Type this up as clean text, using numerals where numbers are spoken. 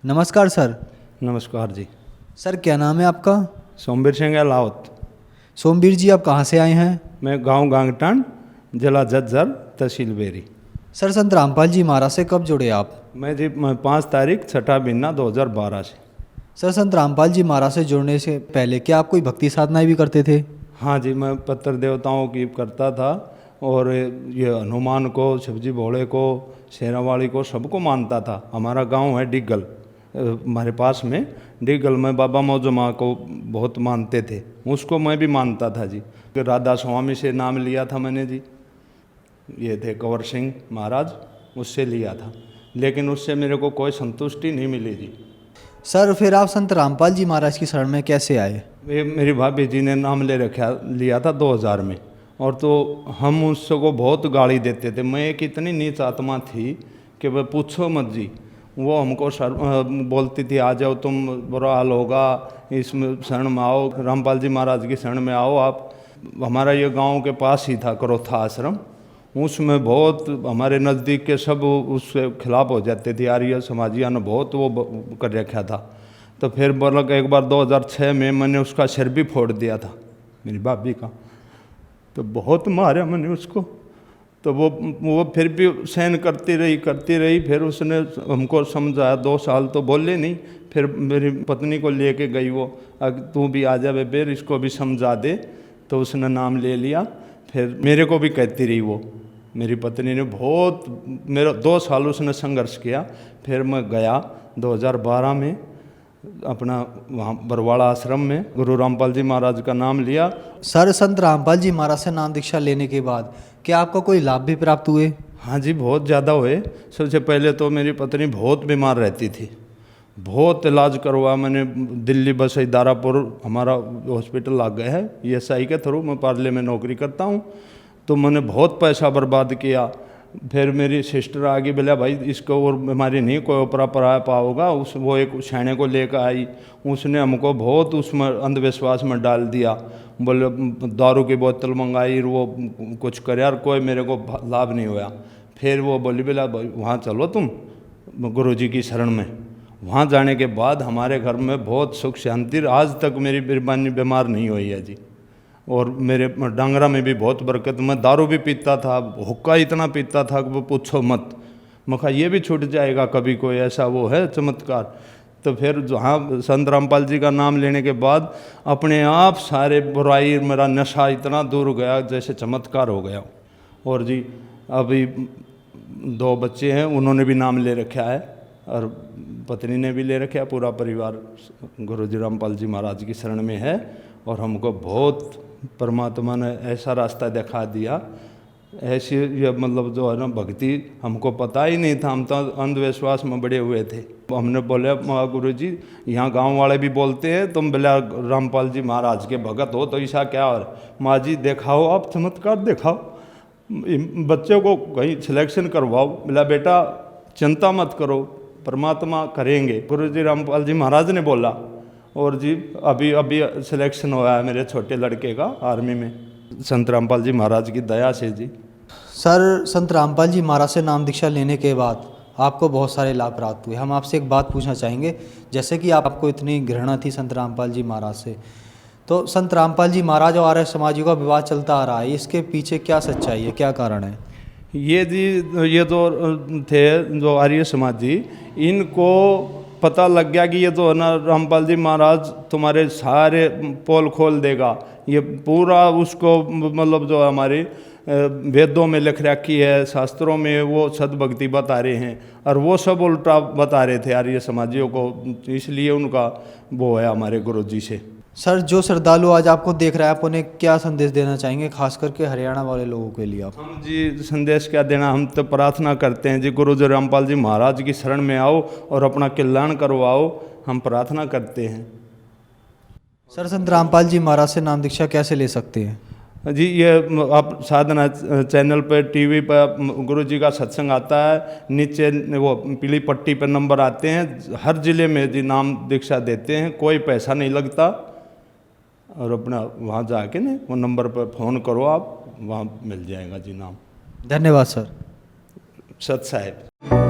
नमस्कार सर। नमस्कार जी। सर क्या नाम है आपका? सोमवीर सिंह लाहौत। सोमवीर जी, आप कहाँ से आए हैं? मैं गांव गांगटान, जिला झज्जर, तहसील बेरी। सर संत रामपाल जी महाराज से कब जुड़े आप? मैं जी 5 तारीख 6 महीना 2012 से। सर संत रामपाल जी महाराज से जुड़ने से पहले क्या आप कोई भक्ति साधनाएं भी करते थे? हाँ जी, मैं पितृ देवताओं की करता था और ये हनुमान को, शिवजी भोले को, शेरावाली को, सबको मानता था। हमारा गांव है डिग्गल, हमारे पास में डिग्गल में बाबा मौजो माँ को बहुत मानते थे, उसको मैं भी मानता था जी। फिर राधा स्वामी से नाम लिया था मैंने जी, ये थे कंवर सिंह महाराज, उससे लिया था, लेकिन उससे मेरे को कोई संतुष्टि नहीं मिली जी। सर फिर आप संत रामपाल जी महाराज की शरण में कैसे आए? ये मेरी भाभी जी ने नाम लिया था 2000 में, और तो हम उसको बहुत गाली देते थे। मैं एक इतनी नीच आत्मा थी कि वह पूछो मत जी। वो हमको बोलती थी आ जाओ तुम, बुरा हाल होगा, इसमें शरण में आओ, रामपाल जी महाराज की शरण में आओ आप। हमारा ये गांव के पास ही था करोथा आश्रम, उसमें बहुत हमारे नज़दीक के सब उसके खिलाफ हो जाते थे। आर्य समाजिया ने बहुत वो कर रखा था। तो फिर बोला कि एक बार 2006 में मैंने उसका सिर भी फोड़ दिया था, मेरी भाभी का। तो बहुत मारा मैंने उसको, तो वो फिर भी सहन करती रही। फिर उसने हमको समझाया, 2 साल तो बोले नहीं। फिर मेरी पत्नी को लेके गई वो, तू भी आ जा बेर, इसको भी समझा दे। तो उसने नाम ले लिया। फिर मेरे को भी कहती रही वो, मेरी पत्नी ने बहुत, मेरा 2 साल उसने संघर्ष किया। फिर मैं गया 2012 में अपना वहाँ बरवाड़ा आश्रम में, गुरु रामपाल जी महाराज का नाम लिया। सर संत रामपाल जी महाराज से नाम दीक्षा लेने के बाद क्या आपको कोई लाभ भी प्राप्त हुए? हाँ जी, बहुत ज़्यादा हुए। सबसे पहले तो मेरी पत्नी बहुत बीमार रहती थी, बहुत इलाज करवा मैंने। दिल्ली बसई दारापुर हमारा हॉस्पिटल आ गया है, ESI के थ्रू, मैं पार्ले में नौकरी करता हूँ। तो मैंने बहुत पैसा बर्बाद किया। फिर मेरी सिस्टर आ गई, बोला भाई इसको और बीमारी नहीं, कोई ओपरा परा पाओगा। वो एक छेने को लेकर आई, उसने हमको बहुत उसमें अंधविश्वास में डाल दिया। बोले दारू की बोतल मंगाई, वो कुछ कर यार, कोई मेरे को लाभ नहीं हुआ। फिर वो बोली बोला वहाँ चलो तुम गुरु जी की शरण में। वहाँ जाने के बाद हमारे घर में बहुत सुख शांति, आज तक मेरी बिरबानी बीमार नहीं हुई है जी। और मेरे डांगरा में भी बहुत बरकत। मैं दारू भी पीता था, हुक्का इतना पीता था कि वो पूछो मत। मैं कहा ये भी छूट जाएगा कभी, कोई ऐसा वो है चमत्कार। तो फिर जहाँ संत रामपाल जी का नाम लेने के बाद अपने आप सारे बुराई, मेरा नशा इतना दूर गया जैसे चमत्कार हो गया। और जी अभी 2 बच्चे हैं, उन्होंने भी नाम ले रखा है, और पत्नी ने भी ले रखा है। पूरा परिवार गुरु जी रामपाल जी महाराज की शरण में है। और हमको बहुत परमात्मा ने ऐसा रास्ता दिखा दिया, ऐसी ये मतलब जो है ना भक्ति, हमको पता ही नहीं था। हम तो अंधविश्वास में बड़े हुए थे। हमने बोले गुरु जी, यहाँ गांव वाले भी बोलते हैं तुम बोला रामपाल जी महाराज के भगत हो, तो ऐसा क्या और माँ जी दिखाओ, आप चमत्कार दिखाओ, बच्चों को कहीं सिलेक्शन करवाओ। बोला बेटा चिंता मत करो, परमात्मा करेंगे। गुरु जी रामपाल जी महाराज ने बोला। और जी अभी सिलेक्शन हुआ है मेरे छोटे लड़के का आर्मी में, संत रामपाल जी महाराज की दया से जी। सर संत रामपाल जी महाराज से नाम दीक्षा लेने के बाद आपको बहुत सारे लाभ प्राप्त हुए। हम आपसे एक बात पूछना चाहेंगे, जैसे कि आपको इतनी घृणा थी संत रामपाल जी महाराज से, तो संत रामपाल जी महाराज और आर्य समाजियों का विवाद चलता आ रहा है, इसके पीछे क्या सच्चाई है, क्या कारण है? ये जी, ये जो थे जो आर्य समाजी, इनको पता लग गया कि ये तो है ना रामपाल जी महाराज तुम्हारे सारे पोल खोल देगा। ये पूरा उसको मतलब जो हमारे वेदों में लिख रखी है, शास्त्रों में वो सद्भक्ति बता रहे हैं, और वो सब उल्टा बता रहे थे आर्य समाजियों को। इसलिए उनका वो है हमारे गुरु जी से। सर जो श्रद्धालु आज आपको देख रहा है, आप उन्हें क्या संदेश देना चाहेंगे, खास करके हरियाणा वाले लोगों के लिए? आप हम जी संदेश क्या देना, हम तो प्रार्थना करते हैं जी, गुरु जी रामपाल जी महाराज की शरण में आओ और अपना कल्याण करवाओ, हम प्रार्थना करते हैं। सर संत रामपाल जी महाराज से नाम दीक्षा कैसे ले सकते हैं? जी ये आप साधना चैनल पर, टीवी पर गुरु जी का सत्संग आता है, नीचे वो पीली पट्टी पर नंबर आते हैं। हर जिले में जी नाम दीक्षा देते हैं, कोई पैसा नहीं लगता। और अपना वहाँ जाके ना वो नंबर पर फ़ोन करो, आप वहाँ मिल जाएगा जी नाम। धन्यवाद सर। सत साहेब।